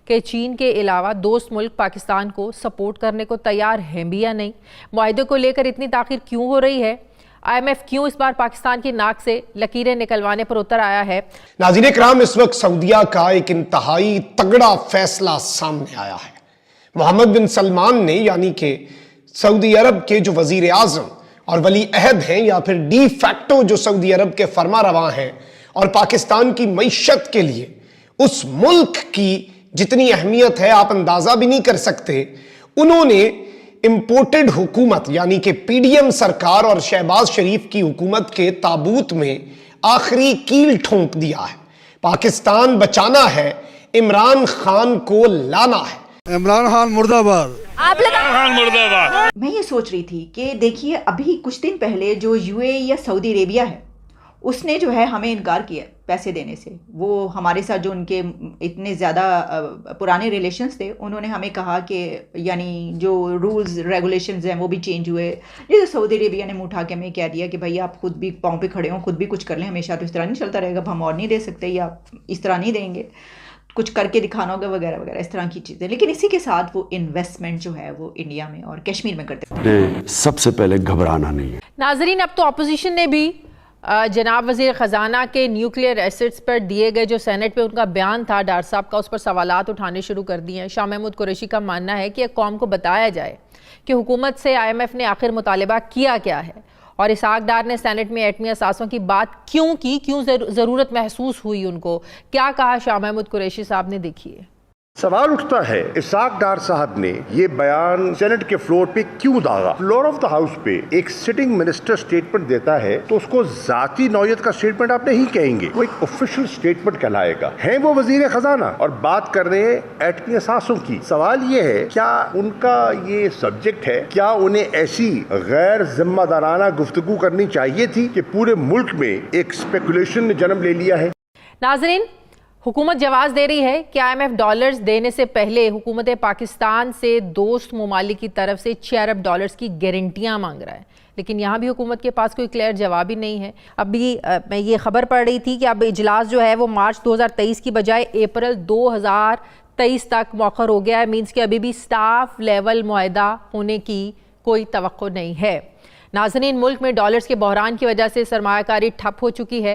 کہ چین کے علاوہ دوست ملک پاکستان کو سپورٹ کرنے کو تیار ہیں بھی یا نہیں؟ معاہدے کو لے کر اتنی تاخیر کیوں ہو رہی ہے؟ آئی ایم ایف کیوں اس بار پاکستان کی ناک سے لکیریں نکلوانے پر اتر آیا ہے؟ ناظرین کرام، اس وقت سعودیہ کا ایک انتہائی تگڑا فیصلہ سامنے آیا ہے۔ محمد بن سلمان نے، یعنی کہ سعودی عرب کے جو وزیر اعظم اور ولی عہد ہیں یا پھر ڈی فیکٹو جو سعودی عرب کے فرما رواں ہیں، اور پاکستان کی معیشت کے لیے اس ملک کی جتنی اہمیت ہے آپ اندازہ بھی نہیں کر سکتے، انہوں نے امپورٹڈ حکومت یعنی کہ پی ڈی ایم سرکار اور شہباز شریف کی حکومت کے تابوت میں آخری کیل ٹھونک دیا ہے۔ پاکستان بچانا ہے، عمران خان کو لانا ہے۔ عمران خان مردہ باد۔ میں یہ سوچ رہی تھی کہ دیکھیے ابھی کچھ دن پہلے جو یو اے ای یا سعودی عربیہ ہے اس نے جو ہے ہمیں انکار کیا پیسے دینے سے۔ وہ ہمارے ساتھ جو ان کے اتنے زیادہ پرانے ریلیشنز تھے، انہوں نے ہمیں کہا کہ یعنی جو رولز ریگولیشنز ہیں وہ بھی چینج ہوئے۔ جیسے سعودی عربیہ نے منہ اٹھا کے ہمیں کہہ دیا کہ بھائی آپ خود بھی پاؤں پہ کھڑے ہوں، خود بھی کچھ کر لیں، ہمیشہ تو اس طرح نہیں چلتا رہے گا، ہم اور نہیں دے سکتے یا اس طرح نہیں دیں گے، کچھ کر کے دکھانا ہوگا وغیرہ وغیرہ اس طرح کی چیزیں۔ لیکن اسی کے ساتھ وہ انویسٹمنٹ جو ہے وہ انڈیا میں اور کشمیر میں کرتے ہیں۔ سب سے پہلے گھبرانا نہیں ہے۔ ناظرین، اب تو اپوزیشن نے بھی جناب وزیر خزانہ کے نیوکلیئر ایسٹس پر دیے گئے جو سینٹ پہ ان کا بیان تھا ڈار صاحب کا، اس پر سوالات اٹھانے شروع کر دیے ہیں۔ شاہ محمود قریشی کا ماننا ہے کہ ایک قوم کو بتایا جائے کہ حکومت سے آئی ایم ایف نے آخر مطالبہ کیا کیا ہے، اور اسحاق ڈار نے سینٹ میں ایٹمی اثاثوں کی بات کیوں کی، کیوں ضرورت محسوس ہوئی ان کو، کیا کہا شاہ محمود قریشی صاحب نے، دیکھیے۔ سوال اٹھتا ہے اسحاق ڈار صاحب نے یہ بیان سینٹ کے فلور پہ کیوں داغا؟ فلور آف دا ہاؤس پہ ایک سٹنگ منسٹر سٹیٹمنٹ دیتا ہے تو اس کو ذاتی نوعیت کا سٹیٹمنٹ آپ نہیں کہیں گے، وہ ایک آفیشل سٹیٹمنٹ کہلائے گا۔ ہیں وہ وزیر خزانہ اور بات کر رہے ہیں ایٹمی اثاثوں کی۔ سوال یہ ہے کیا ان کا یہ سبجیکٹ ہے؟ کیا انہیں ایسی غیر ذمہ دارانہ گفتگو کرنی چاہیے تھی کہ پورے ملک میں ایک اسپیکولیشن نے جنم لے لیا ہے؟ ناظرین، حکومت جواز دے رہی ہے کہ آئی ایم ایف ڈالرز دینے سے پہلے حکومت پاکستان سے دوست ممالک کی طرف سے 6 ارب ڈالرز کی گارنٹیاں مانگ رہا ہے، لیکن یہاں بھی حکومت کے پاس کوئی کلیئر جواب ہی نہیں ہے۔ ابھی میں یہ خبر پڑھ رہی تھی کہ اب اجلاس جو ہے وہ مارچ 2023 کی بجائے اپریل 2023 تک مؤخر ہو گیا ہے، مینس کہ ابھی بھی سٹاف لیول معاہدہ ہونے کی کوئی توقع نہیں ہے۔ ناظرین، ملک میں ڈالرز کے بحران کی وجہ سے سرمایہ کاری ٹھپ ہو چکی ہے،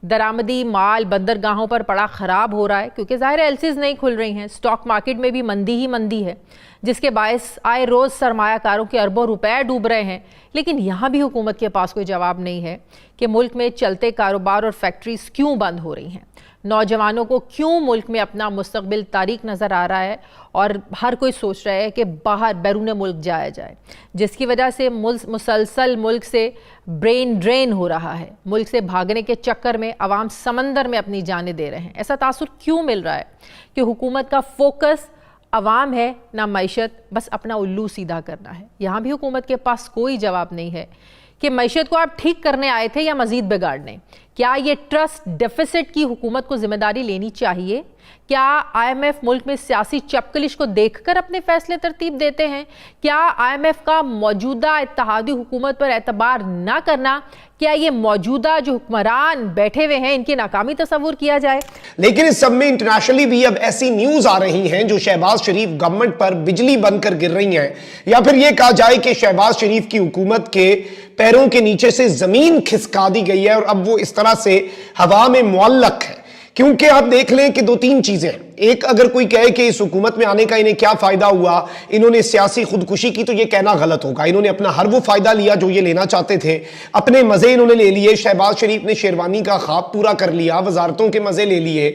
درآمدی مال بندرگاہوں پر پڑا خراب ہو رہا ہے کیونکہ ظاہر ایلسیز نہیں کھل رہی ہیں، سٹاک مارکیٹ میں بھی مندی ہی مندی ہے، جس کے باعث آئے روز سرمایہ کاروں کے اربوں روپے ڈوب رہے ہیں۔ لیکن یہاں بھی حکومت کے پاس کوئی جواب نہیں ہے کہ ملک میں چلتے کاروبار اور فیکٹریز کیوں بند ہو رہی ہیں، نوجوانوں کو کیوں ملک میں اپنا مستقبل تاریک نظر آ رہا ہے، اور ہر کوئی سوچ رہا ہے کہ باہر بیرون ملک جایا جائے، جس کی وجہ سے مسلسل ملک سے برین ڈرین ہو رہا ہے۔ ملک سے بھاگنے کے چکر میں عوام سمندر میں اپنی جانیں دے رہے ہیں۔ ایسا تاثر کیوں مل رہا ہے کہ حکومت کا فوکس عوام ہے نہ معیشت، بس اپنا الو سیدھا کرنا ہے۔ یہاں بھی حکومت کے پاس کوئی جواب نہیں ہے کہ معیشت کو آپ ٹھیک کرنے آئے تھے یا مزید بگاڑنے۔ کیا یہ ٹرسٹ ڈیفیسٹ کی حکومت کو ذمہ داری لینی چاہیے؟ کیا آئی ایم ایف ملک میں سیاسی چپکلش کو دیکھ کر اپنے فیصلے ترتیب دیتے ہیں؟ کیا آئی ایم ایف کا موجودہ اتحادی حکومت پر اعتبار نہ کرنا، کیا یہ موجودہ جو حکمران بیٹھے ہوئے ہیں ان کی ناکامی تصور کیا جائے؟ لیکن اس سب میں انٹرنیشنلی بھی اب ایسی نیوز آ رہی ہیں جو شہباز شریف گورنمنٹ پر بجلی بن کر گر رہی ہیں، یا پھر یہ کہا جائے کہ شہباز شریف کی حکومت کے پیروں کے نیچے سے زمین کھسکا دی گئی ہے اور اب وہ اس طرح سے ہوا میں معلق ہے۔ کیونکہ آپ دیکھ لیں کہ 2-3 چیزیں ہیں۔ ایک، اگر کوئی کہے کہ اس حکومت میں آنے کا انہیں کیا فائدہ ہوا، انہوں نے سیاسی خودکشی کی، تو یہ کہنا غلط ہوگا۔ انہوں نے اپنا ہر وہ فائدہ لیا جو یہ لینا چاہتے تھے، اپنے مزے انہوں نے لے لیے۔ شہباز شریف نے شیروانی کا خواب پورا کر لیا، وزارتوں کے مزے لے لیے،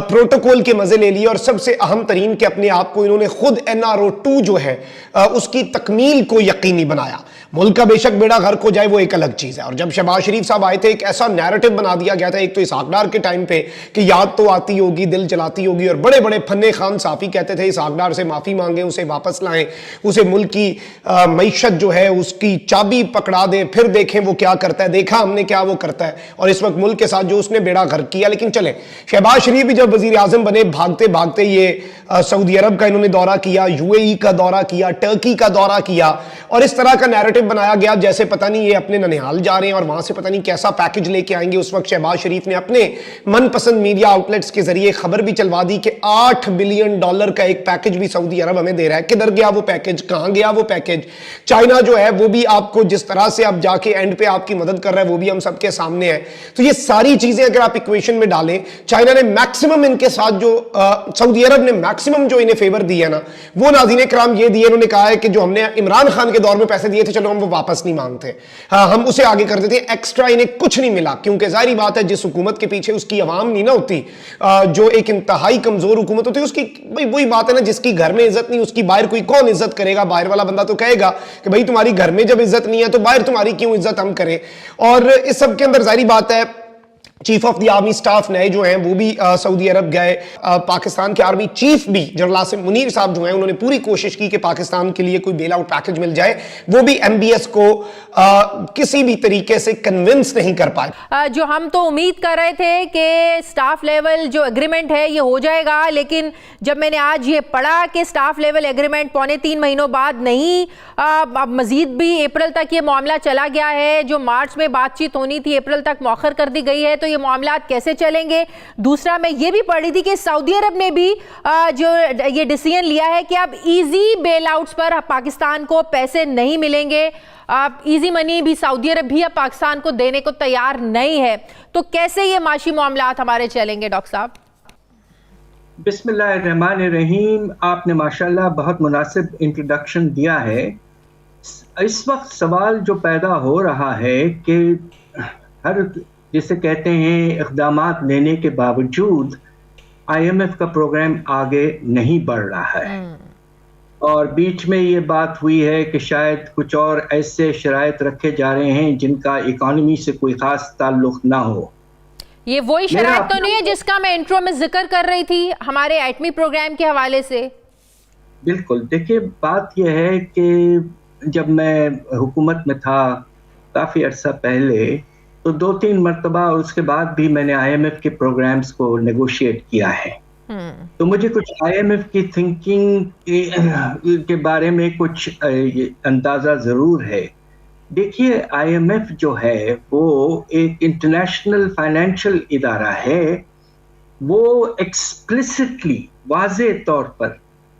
پروٹوکول کے مزے لے لیے، اور سب سے اہم ترین کہ اپنے آپ کو انہوں نے خود NRO2 جو ہے اس کی تکمیل کو یقینی بنایا۔ ملک کا بے شک بیڑا غرق ہو جائے وہ ایک الگ چیز ہے، اور جب شہباز شریف صاحب آئے تھے ایک ایسا نیریٹو بنا دیا گیا تھا، ایک تو اسحاق ڈار کے ٹائم پہ کہ یاد تو آتی ہوگی، دل جلاتی ہوگی، اور بڑے بڑے فنے خان صافی کہتے تھے اسحاق ڈار سے معافی مانگیں، اسے واپس لائیں، اسے ملک کی معیشت جو ہے اس کی چابی پکڑا دیں، پھر دیکھیں وہ کیا کرتا ہے۔ دیکھا ہم نے کیا وہ کرتا ہے، اور اس وقت ملک کے ساتھ جو اس نے بیڑا غرق کیا۔ لیکن چلیں، شہباز شریف بھی جب وزیر اعظم بنے، بھاگتے بھاگتے یہ سعودی عرب کا انہوں نے دورہ کیا، UAE کا دورہ کیا، ٹرکی کا دورہ کیا، اور اس طرح کا نیریٹو نریٹو بنایا گیا جیسے پتہ نہیں یہ اپنے ننیال جا رہے ہیں اور وہاں سے پتہ نہیں کیسا پیکج لے کے آئیں گے. اس وقت شہباز شریف نے اپنے من پسند میڈیا آؤٹ لیٹس کے ذریعے خبر بھی چلوا دی کہ $8 بلین کا ایک پیکج بھی سعودی عرب ہمیں دے رہا ہے. کدھر گیا وہ پیکج, کہاں گیا وہ پیکج؟ چائنا جو ہے وہ بھی آپ کو جس طرح سے اب جا کے اینڈ پہ آپ کی مدد کر رہا ہے وہ بھی ہم سب کے سامنے ہے. تو یہ ساری چیزیں اگر آپ ایکویشن میں ڈالیں, چائنا نے میکسیمم ان کے ساتھ جو سعودی عرب نے میکسیمم جو انہیں فیور دیا نا وہ ناظرین کرام یہ دیے. انہوں نے کہا ہے کہ جو ہم نے عمران خان کے دور میں پیسے دیے تھے چلو ہم وہ واپس نہیں مانگتے, ہم اسے آگے کر دیتے ہیں. ایکسٹرا انہیں کچھ نہیں ملا, کیونکہ ظاہری بات ہے جس حکومت کے پیچھے اس کی عوام نہیں نہ ہوتی, جو ایک انتہائی کمزور حکومت ہوتی ہے, اس کی وہی بات ہے نا, جس کی گھر میں عزت نہیں اس کی باہر کوئی کون عزت کرے گا. باہر والا بندہ تو کہے گا کہ بھائی تمہاری گھر میں جب عزت نہیں ہے تو باہر تمہاری کیوں عزت ہم کریں. اور اس سب کے اندر ظاہری بات ہے chief of the army staff نئے جو ہیں وہ بھی سعودی عرب گئے. پاکستان کے آرمی چیف بھی جنرل آصم منیر صاحب جو ہیں انہوں نے پوری کوشش کی کہ پاکستان کے لیے کوئی بیل آؤٹ پیکج مل جائے. وہ بھی ایم بی ایس کو کسی بھی طریقے سے کنونس نہیں کر پائے. جو ہم تو امید کر رہے تھے کہ سٹاف لیول جو ایگریمنٹ ہے یہ ہو جائے گا, لیکن جب میں نے آج یہ پڑھا کہ سٹاف لیول ایگریمنٹ 3.25 مہینوں بعد نہیں, اب مزید بھی اپریل تک یہ معاملہ چلا گیا ہے. جو مارچ میں بات چیت ہونی تھی اپریل تک مؤخر کر دی گئی ہے, تو یہ معاملات کیسے چلیں گے؟ دوسرا میں یہ بھی پڑھ رہی تھی کہ سعودی عرب نے بھی جو یہ ڈیسیژن لیا ہے کہ اب ایزی بیل آؤٹس پر پاکستان کو پیسے نہیں ملیں گے. ایزی منی بھی سعودی عرب بھی اب پاکستان کو دینے کو تیار نہیں ہے. تو کیسے یہ معاشی معاملات ہمارے چلیں گے ڈاکٹر صاحب؟ بسم اللہ الرحمن الرحیم. آپ نے ماشاءاللہ بہت مناسب انٹروڈکشن دیا ہے. اس وقت سوال جو پیدا ہو رہا ہے کہ ہر جسے کہتے ہیں اقدامات لینے کے باوجود آئی ایم ایف کا پروگرام آگے نہیں بڑھ رہا ہے, اور بیچ میں یہ بات ہوئی ہے کہ شاید کچھ اور ایسے شرائط رکھے جا رہے ہیں جن کا اکانومی سے کوئی خاص تعلق نہ ہو. یہ وہی شرائط تو نہیں ہے جس کا میں انٹرو میں ذکر کر رہی تھی ہمارے ایٹمی پروگرام کے حوالے سے؟ بالکل. دیکھیے بات یہ ہے کہ جب میں حکومت میں تھا کافی عرصہ پہلے تو 2-3 مرتبہ اور اس کے بعد بھی میں نے آئی ایم ایف کے پروگرامز کو نیگوشیٹ کیا ہے. تو مجھے کچھ آئی ایم ایف کی تھنکنگ کے بارے میں کچھ اندازہ ضرور ہے. دیکھیے آئی ایم ایف جو ہے وہ ایک انٹرنیشنل فائنینشیل ادارہ ہے. وہ ایکسپلسٹلی واضح طور پر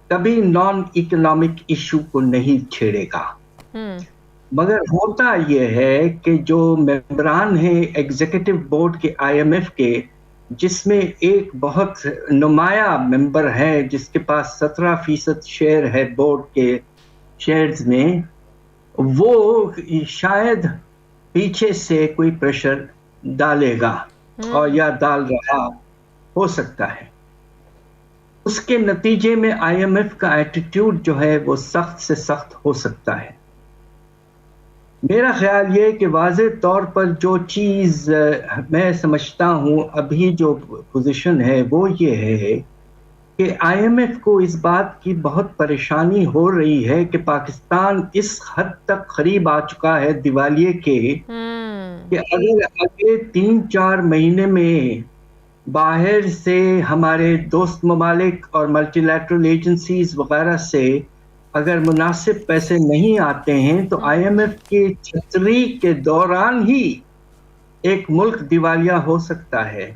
کبھی نان اکنامک ایشو کو نہیں چھیڑے گا. مگر ہوتا یہ ہے کہ جو ممبران ہیں ایگزیکٹو بورڈ کے آئی ایم ایف کے, جس میں ایک بہت نمایاں ممبر ہے جس کے پاس 17% شیئر ہے بورڈ کے شیئرز میں, وہ شاید پیچھے سے کوئی پریشر ڈالے گا اور یا ڈال رہا ہو سکتا ہے. اس کے نتیجے میں آئی ایم ایف کا ایٹیٹیوڈ جو ہے وہ سخت سے سخت ہو سکتا ہے. میرا خیال یہ کہ واضح طور پر جو چیز میں سمجھتا ہوں ابھی جو پوزیشن ہے وہ یہ ہے کہ آئی ایم ایف کو اس بات کی بہت پریشانی ہو رہی ہے کہ پاکستان اس حد تک قریب آ چکا ہے دیوالیے کے کہ اگر اگلے 3-4 مہینے میں باہر سے ہمارے دوست ممالک اور ملٹی لیٹرل ایجنسیز وغیرہ سے اگر مناسب پیسے نہیں آتے ہیں تو آئی ایم ایف کی چھتری کے دوران ہی ایک ملک دیوالیہ ہو سکتا ہے.